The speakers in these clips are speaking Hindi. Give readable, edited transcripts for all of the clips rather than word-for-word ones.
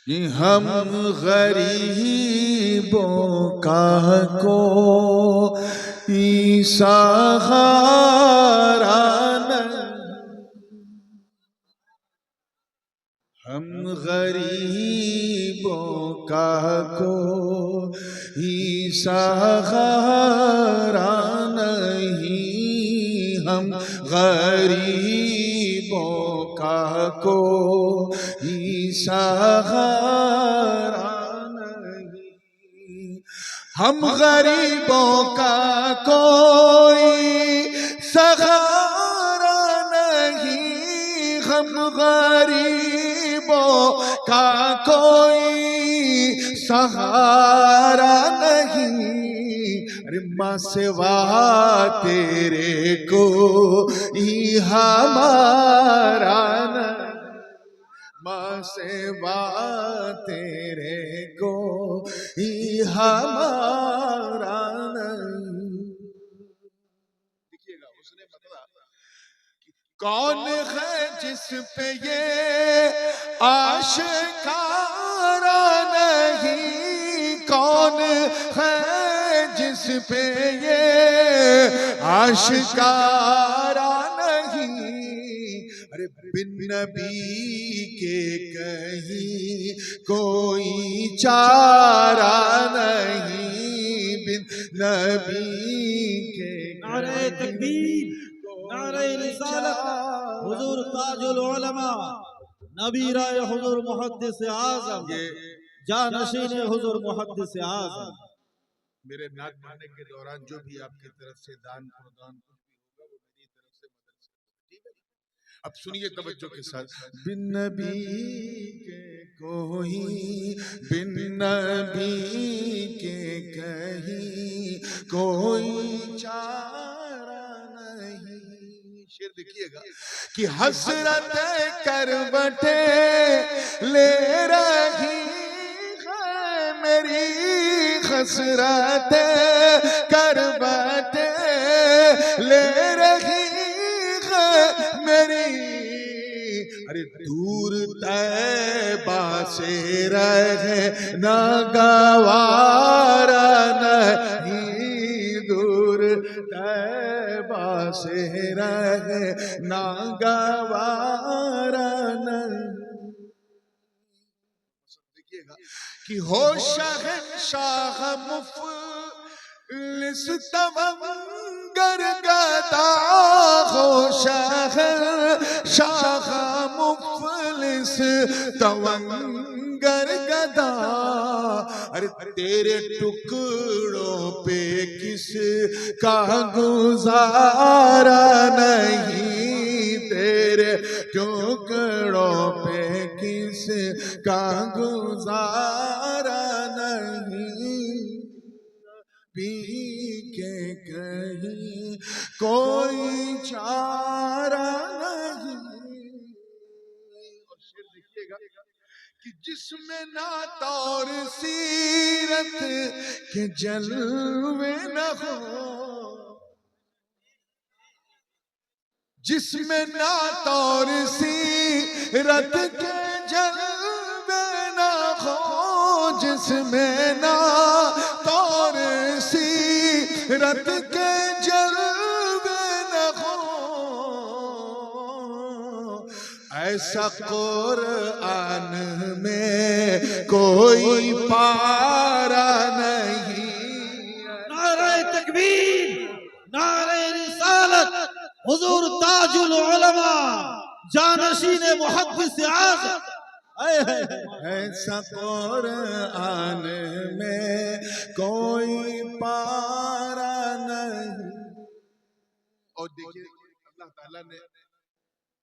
कि हम गरीबों का कोई सहारा नहीं, हम गरीबों का कोई सहारा नहीं, हम गरीबों का कोई सहारा नहीं, हम गरीबों का कोई सहारा नहीं, हम गरीबों का कोई सहारा नहीं। अरे माँ सिवा तेरे को ही हमारा नहीं, माँ सिवा तेरे को ही हमारा नहीं। देखिएगा उसने बताया कौन है जिस पे ये आशिकारा नहीं, कौन है जिस पे ये आशिकारा नहीं। अरे बिन नबी के कहीं कोई चारा नहीं, बिन नबी के नारे तकबीर, नारे रिसालत, हुजूर ताजुल उलमा, नबी राय हुजूर मुहद्दिस आज़म, जानशीन हुजूर मुहद्दिस आज़म। मेरे नात पढ़ने के दौरान जो भी आपकी तरफ से दान प्रदान कुछ भी होगा वो मेरी तरफ से मदद से, ठीक है। अब सुनिए तवज्जो के साथ, बिन नबी के कोई, बिन नबी के कहीं कोई चारा नहीं। शेर देखिएगा कि हसरत करवटे ले रही है मेरी, हसरत करवटे ले रही है मेरी। अरे दूर तैबा से रहे न गवारा नहीं, दूर तैबा से रहे न गवारा नहीं। देखिएगा कि हो शहंशाह मुफलिस तवंगर गदा, हो शहंशाह मुफलिस तवंगर गदा। अरे तेरे टुकड़ों पे किस का गुजारा नहीं, तेरे टुकड़ों पे किस का गुजारा नहीं, पी के कहीं कोई चारा नहीं। और शेर देखिएगा कि जिसमें नात और सीरत के जलवे न हो, जिसमें नात और सीरत के जलवे न हो, जिसमें नात और सीरत के जलवे न हो, ऐसा कुरान में कोई पारा नहीं। नारे तकबीर, नारे रिसालत, हुजूर ताजुल उलमा, जानशीन मुहद्दिस आज़म। ऐसा कुरान में कोई पारा नहीं। और देखिए अल्लाह ताला ने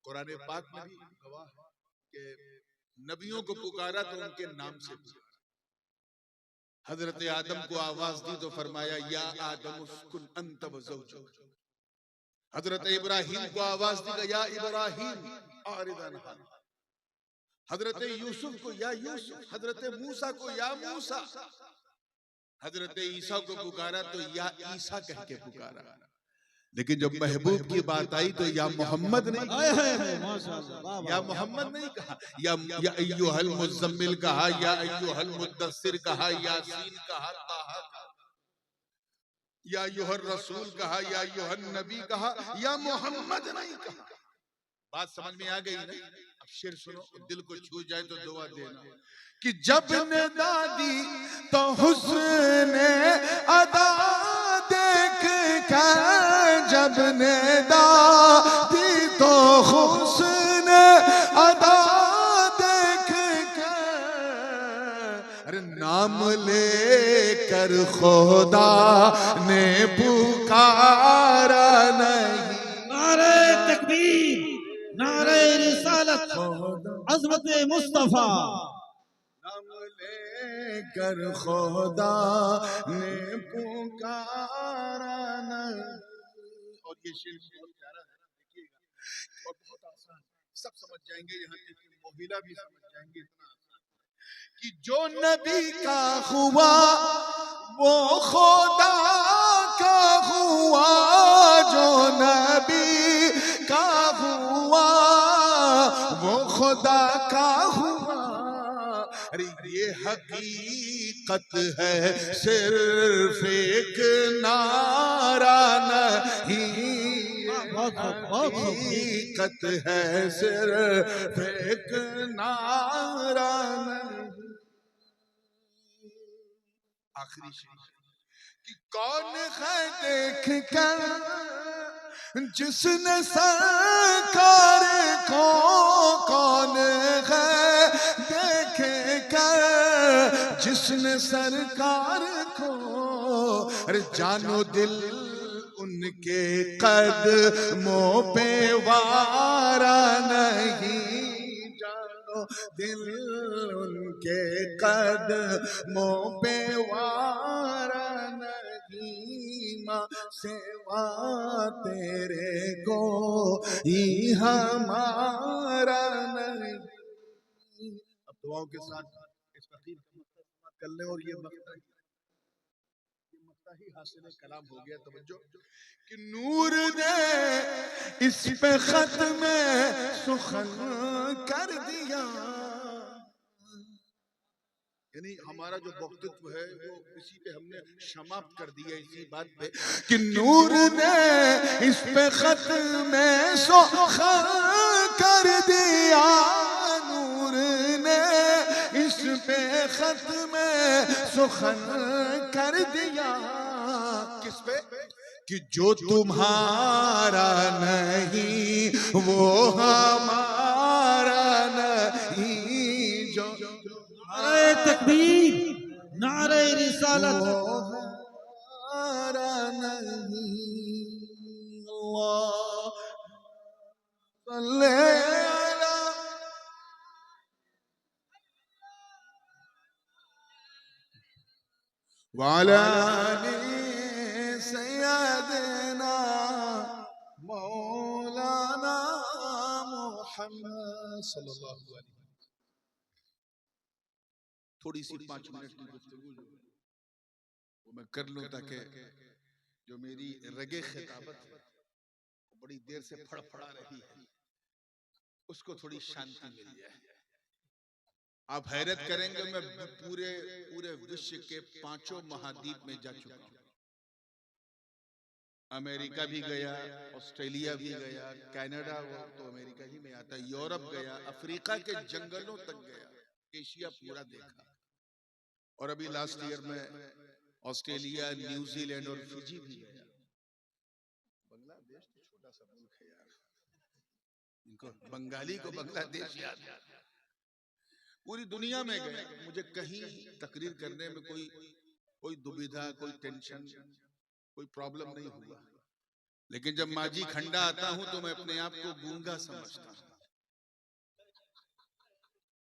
कुरान पाक में भी गवाह कि नबियों को पुकारा तो उनके नाम से पुकारा। हजरत आदम को आवाज दी तो फरमाया या आदम उस्कुन अंत व ज़ौजुक। हजरत इब्राहिम को आवाज दी या इब्राहिम आरिदन हान। हजरत यूसुफ को या यूसुफ, हजरत मूसा को या मूसा, हजरत ईसा को पुकारा तो या ईसा कह के पुकारा। लेकिन जब महबूब की बात आई तो या मोहम्मद नहीं हाय हाय हाय, माशाअल्लाह, वाह वाह। या मोहम्मद नहीं कहा, या अय्युहल मुज़म्मिल कहा, या अय्युहल मुद्दस्सिर कहा, यासीन कहा, ताहा कहा, या अय्युहर रसूल कहा, या अय्युहन नबी कहा, या मोहम्मद नहीं कहा। बात समझ में आ गई ना? अब शेर सुनो, दिल को छू जाए तो दुआ देना कि जब ने दादी तो हुस्न अदा देख कर, जब ने दादी तो हुस्न अदा देख कर, अरे नाम लेकर खुदा ने पुकारा नहीं। नारे तकबीर, नारे रिसालत, अज़मत मुस्तफा। नाम लेकर खुदा ने पुकारा नहीं। और ये शेर बहुत प्यारा है, देखिएगा, और बहुत आसान, सब समझ जाएंगे, यहाँ तक कि मोहिला भी समझ जाएंगे। इतना आसान कि जो नबी का हुआ वो खुदा का हुआ, जो नबी का हुआ वो खुदा का हुआ। अरे ये हकीकत है, सिर्फ एक नारा नहीं, हकीकत है, सिर्फ एक नारा नहीं। आखिरी शेर कि कौन है देख कर जिसने सरकार को, कौन है देख कर जिसने सरकार को, अरे जानो दिल उनके कदमों पे वारा नहीं, जानो दिल उनके कदमों पे वारा नहीं, माँ सेवा तेरे को ही हमारा नहीं। अब दुआओं के साथ इस फकीर का मक्ता कर ले, और ये मक्ता ही हासिल कलाम हो गया। तवज्जो कि नूर ने इस पे खत में सुखन कर दिया, यानी हमारा जो वक्तत्व है वो इसी पे हमने समाप्त कर दिया, इसी बात पे कि नूर ने इस पे खत में सुखन कर दिया, नूर ने इस पे खत में सुखन कर दिया। किस पे? कि जो तुम्हारा नहीं वो हमारा नहीं, जो नारे तकबीर, नारे रिसालत, वो हमारा नहीं। अल्लाह सल्ले अला वाला सैयदना मौलाना मुहम्मद सल्लल्लाहु अलैहि वसल्लम। थोड़ी सी 5 मिनट की गुफ्तगू वो मैं कर लूं, ताकि जो मेरी रगे खिताबत है बड़ी देर से फड़फड़ा रही है उसको थोड़ी शांति मिल जाए। आप हैरत करेंगे, मैं पूरे पूरे विश्व के 5 महाद्वीप में जा चुका हूं। अमेरिका भी गया, ऑस्ट्रेलिया भी गया, कनाडा वो तो अमेरिका ही में आता है, यूरोप गया, अफ्रीका के जंगलों तक गया, एशिया पूरा देखा, और अभी लास्ट ईयर में ऑस्ट्रेलिया, न्यूजीलैंड और फिजी भी गया। बांग्लादेश तो छोटा सा मुल्क है यार, इनको बंगाली को बांग्लादेश याद। पूरी दुनिया में गए, मुझे कहीं तकरीर करने में कोई दुविधा, कोई टेंशन, कोई प्रॉब्लम नहीं हुआ। लेकिन जब माझी खंडा आता हूं तो मैं अपने आप को गूंगा समझता हूं।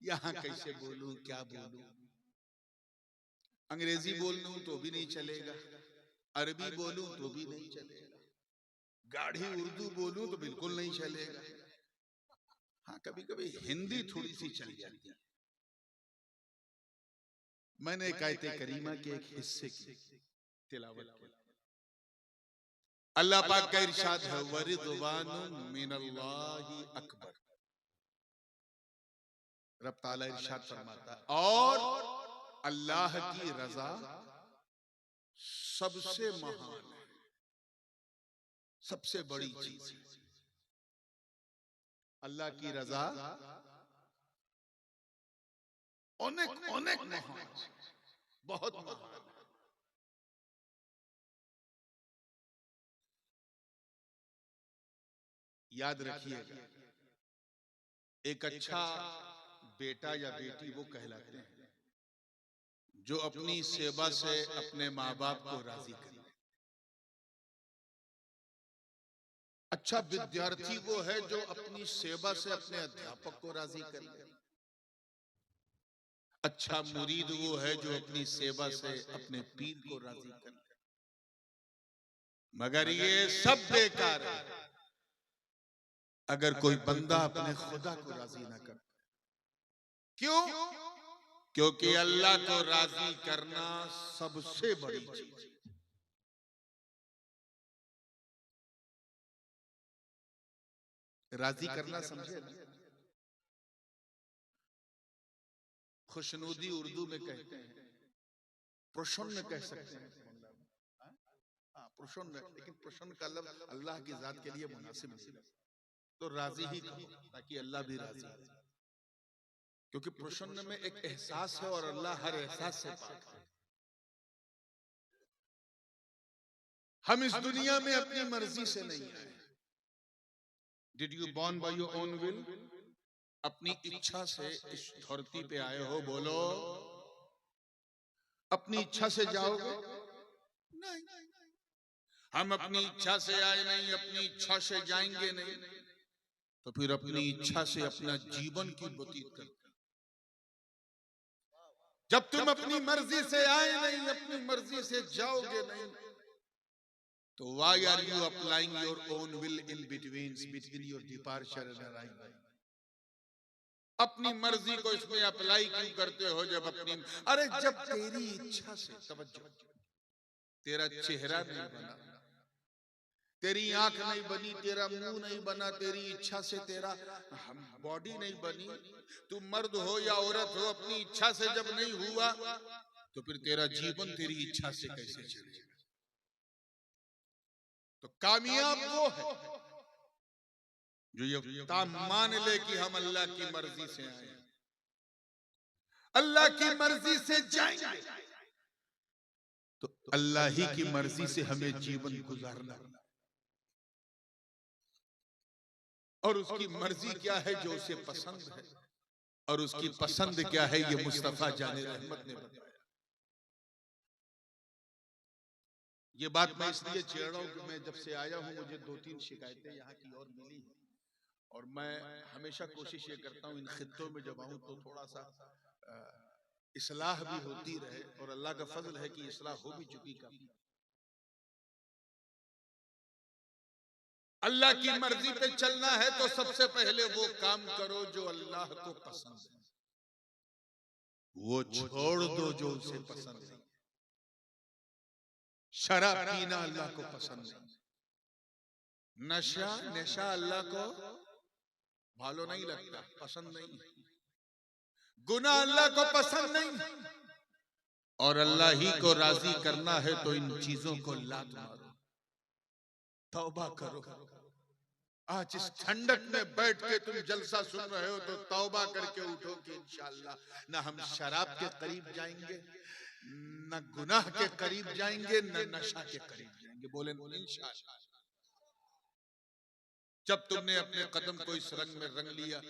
यहां कैसे बोलूं, क्या बोलूं? अंग्रेजी बोल लूं तो भी नहीं चलेगा, अरबी बोलूं तो भी नहीं चलेगा, गाढ़ी उर्दू बोलूं तो बिल्कुल नहीं चलेगा। हाँ, कभी कभी हिंदी थोड़ी सी चल जाती है। मैंने एक आयत करीमा के एक हिस्से की तिलावत की। अल्लाह पाक का इरशाद है वरिदवानुम मिनल्लाहि अकबर। रब ताला इरशाद फरमाता है और अल्लाह की रजा सबसे महान है, सबसे बड़ी चीज है। अल्लाह की रजा अनेक अनेक महान, बहुत महान है। याद रखिएगा, एक अच्छा बेटा या बेटी वो कहलाते हैं जो अपनी सेवा से अपने माँ बाप को राजी करे। अच्छा विद्यार्थी वो है जो अपनी सेवा से अपने अध्यापक को राजी करे। अच्छा मुरीद वो है जो अपनी सेवा से अपने पीर को राजी करे। मगर ये सब बेकार है अगर कोई बंदा अपने खुदा को राजी ना करे। क्यों? क्योंकि अल्लाह को राजी करना सबसे बड़ी चीज है। राजी करना समझे ना, खुशनुदी उर्दू में कहते हैं, प्रसन्न कह सकते हैं। हाँ प्रसन्न, लेकिन प्रसन्न का लफ्ज अल्लाह की जात के लिए मुनासिब नहीं, तो राजी ही कहो ताकि अल्लाह भी राजी हो। क्योंकि प्रसन्न में एक एहसास है और अल्लाह हर एहसास से पाक है। हम इस दुनिया में अपनी मर्जी से नहीं आए। Did you born by your own will? अपनी इच्छा से इस धरती पे आए हो? बोलो अपनी इच्छा से जाओगे? नहीं, हम अपनी इच्छा से आए नहीं, अपनी इच्छा से जाएंगे नहीं, तो फिर अपनी इच्छा से अपना जीवन की व्यतीत करते। जब तुम अपनी मर्जी से आए नहीं, अपनी मर्जी से जाओगे नहीं, तो why are you applying your own will in between your departure and arrival? अपनी मर्जी को इसमें अप्लाई क्यों करते हो? जब अपनी, अरे जब तेरी इच्छा से, तवज्जो, तेरा चेहरा नहीं बना, तेरी आंख नहीं बनी, तेरा मुंह नहीं बना, तेरी इच्छा से तेरा बॉडी नहीं बनी, तू मर्द हो या औरत हो, अपनी इच्छा से जब नहीं हुआ तो फिर तेरा जीवन तेरी इच्छा से कैसे चलेगा? तो कामयाब वो है जो ये मान ले कि हम अल्लाह की मर्जी से आए, अल्लाह की मर्जी से जाएंगे, तो अल्लाह ही की मर्जी से हमें जीवन गुजारना। और उसकी मर्जी क्या है जो उसे पसंद है, और उसकी पसंद क्या है ये मुस्तफा जाने रहमत ने बताया। ये बात मैं इसलिए छेड़ रहा हूं कि मैं जब से आया हूं मुझे 2-3 शिकायतें यहाँ की और मिली हैं, और मैं हमेशा कोशिश ये करता हूं इन खित्तों में जब आऊं तो थोड़ा सा इस्लाह भी होती रहे, और अल्लाह का फजल है कि इस्लाह हो भी चुकी काफी। अल्लाह की मर्जी पे चलना है तो सबसे पहले वो काम करो जो अल्लाह को पसंद है, वो छोड़ दो जो उसे पसंद है। शराब पीना अल्लाह को पसंद नहीं, नशा अल्लाह को भालो नहीं लगता, पसंद नहीं, गुनाह अल्लाह को पसंद नहीं, और अल्लाह ही को राजी करना है तो इन चीजों को लात मारो, तौबा करो। आज इस ठंडक में बैठ के तुम जलसा सुन रहे हो तो तौबा करके उठो कि इंशाअल्लाह न हम शराब के करीब जाएंगे, न गुनाह के करीब जाएंगे, न नशा के करीब जाएंगे। बोले इंशाअल्लाह। जब तुमने अपने कदम को इस रंग में रंग लिया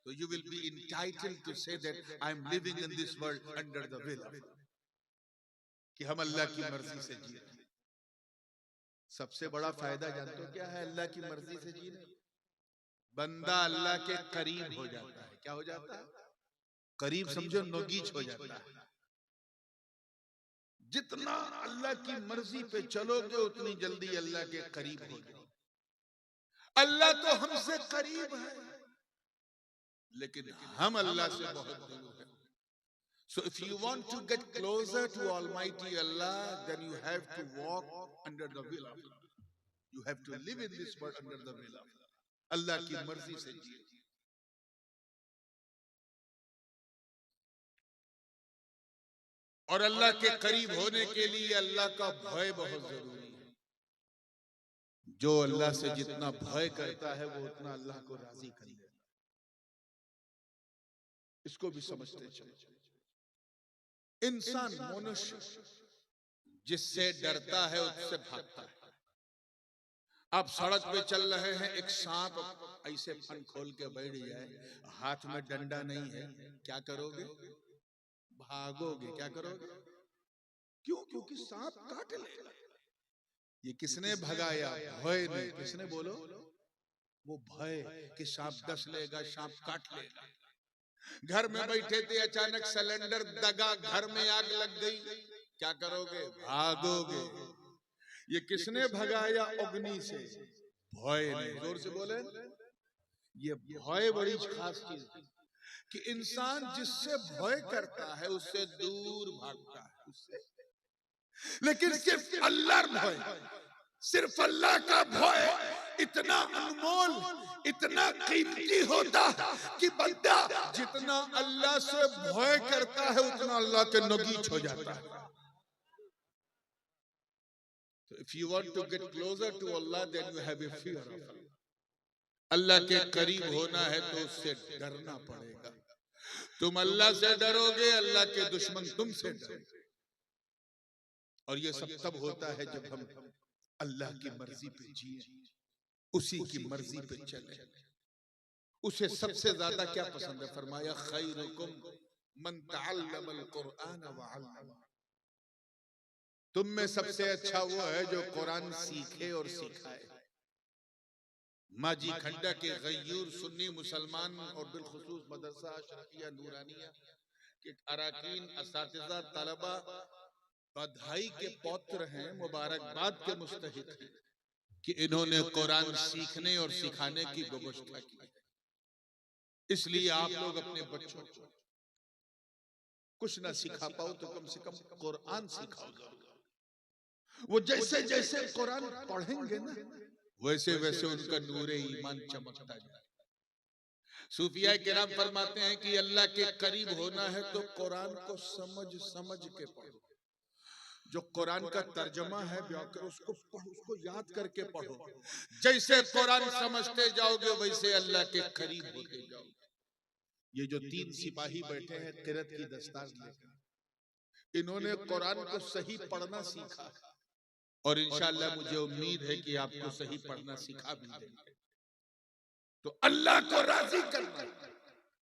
तो you will be entitled to say that I am living in this world under the will of, कि हम अल्लाह की मर्जी से जी रहे हैं। सबसे बड़ा फायदा जानते हो क्या है अल्लाह की मर्जी से जीने? बंदा अल्लाह के करीब हो जाता है। क्या हो जाता है? करीब समझो नोगीच हो जाता है। जितना अल्लाह की मर्जी पे चलोगे उतनी जल्दी अल्लाह के करीब हो जाओगे। अल्लाह तो हमसे करीब है लेकिन हम अल्लाह से बहुत दूर हैं। So if you want to get closer to Almighty Allah, then you have to walk under the will of Allah. You have to live in this world under the will of Allah. अल्लाह की मर्जी से जिए। और अल्लाह के करीब होने के लिए अल्लाह का भय बहुत जरूरी है। जो अल्लाह से जितना भय करता है वो उतना अल्लाह को राजी कर लेता है। इसको भी समझते चलो। इंसान मनुष्य जिससे डरता है उससे भागता है। आप सड़क पे चल रहे हैं, एक सांप ऐसे फन खोल के बैठ जाए, हाथ में डंडा नहीं है, क्या करोगे? भागोगे। क्या करोगे? क्यों? क्योंकि सांप काट लेगा। ये किसने भगाया? भय ने। किसने? बोलो। वो भय कि सांप डस लेगा, सांप काट लेगा। घर में बैठे थे, अचानक सिलेंडर दगा, घर में आग लग गई, क्या करोगे? भागोगे। ये किसने भगाया? अग्नि से। भय ने। जोर से बोले। ये भय बड़ी खास चीज है कि इंसान जिससे भय करता है उससे दूर भागता है उससे। लेकिन सिर्फ अल्लाह भय, सिर्फ अल्लाह का भय इतना अनमोल, इतना कीमती होता है कि बंदा जितना अल्लाह से भय करता है उतना अल्लाह के नगीच हो जाता है। So if you want to get closer to Allah, then you have a fear of Allah. अल्लाह के करीब होना है तो उससे डरना पड़ेगा। तुम अल्लाह से डरोगे, अल्लाह के दुश्मन तुमसे डरेंगे। और ये सब तब होता है जब हम अल्लाह की मर्जी पे जिए, उसी की मर्जी पे चले। उसे सबसे ज्यादा क्या पसंद है? फरमाया खैरुकुम मन तअल्लमल कुरआन व अल्लम। तुम में सबसे अच्छा वो है जो कुरान सीखे और सिखाए। माजी खंडा के गयूर सुन्नी मुसलमान और बिलखुसूस मदरसा अशरफिया नूरानिया के अराकीन, असातिज़ा, तलबा बधाई के पौत्र हैं, मुबारकबाद के मुस्तहिक हैं कि इन्होंने कुरान सीखने और सिखाने की व्यवस्था की है। इसलिए आप लोग अपने बच्चों को कुछ ना सिखा पाओ तो कम से कम कुरान सिखाओ। वो जैसे जैसे कुरान पढ़ेंगे ना वैसे वैसे उनका नूरे ईमान चमकता जाए। सूफिया किराम फरमाते हैं कि अल्लाह के करीब होना है तो कुरान को समझ समझ के पढ़ो। जो कुरान का तर्जमा है व्याकरण, उसको पढ़ो, उसको याद करके पढ़ो। जैसे कुरान समझते जाओगे वैसे अल्लाह के करीब होते जाओगे। ये जो 3 सिपाही बैठे हैं किरत की दस्तार लेकर, इन्होंने कुरान को सही पढ़ना सीखा और इंशाअल्लाह मुझे उम्मीद है कि आपको सही पढ़ना सिखा भी देंगे। तो अल्लाह को राजी करना।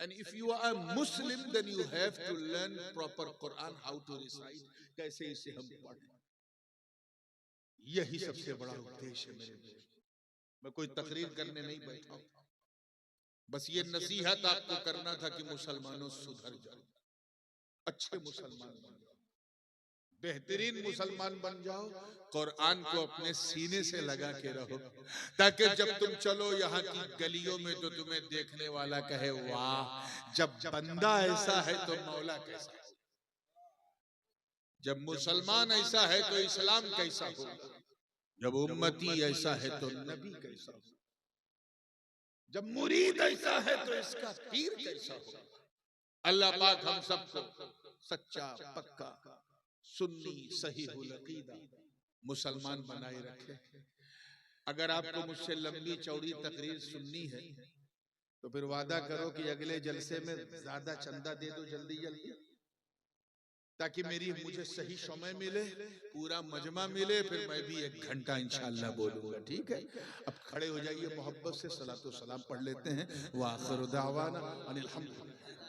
And if you are a Muslim, then you have to learn proper Quran, how to recite, कैसे इसे हम पढ़ें। यही सबसे बड़ा उद्देश्य है मेरे दोस्त। मैं कोई तकरीर करने नहीं बैठा हूं, बस ये नसीहत आपको करना था कि मुसलमानों सुधर जाओ, अच्छे मुसलमान बन जाओ, बेहतरीन मुसलमान बन जाओ। कुरान को अपने सीने से लगा के रहो ताकि जब तुम चलो यहाँ की गलियों में तो तुम्हें देखने वाला कहे वाह, जब बंदा ऐसा है तो मौला कैसा है, जब मुसलमान ऐसा है तो इस्लाम कैसा होगा, जब उम्मती ऐसा है तो नबी कैसा होगा, जब मुरीद ऐसा है तो इसका पीर कैसा होगा। अल्लाह पाक हम सबको सच्चा पक्का सुन्नी सहीहुल अकीदा मुसलमान बनाए रखे। अगर आपको मुझसे लंबी चौड़ी तकरीर सुननी है तो फिर वादा करो कि अगले जलसे में ज्यादा चंदा दे दो जल्दी जल्दी, ताकि मुझे सही समय मिले, पूरा मजमा मिले, फिर मैं भी 1 घंटा इंशाअल्लाह बोलूंगा। ठीक है, अब खड़े हो जाइए, मोहब्बत से सलातो सलाम पढ़ लेते हैं। व आखिरु दावाना अनिल हम्दुलिल्लाह।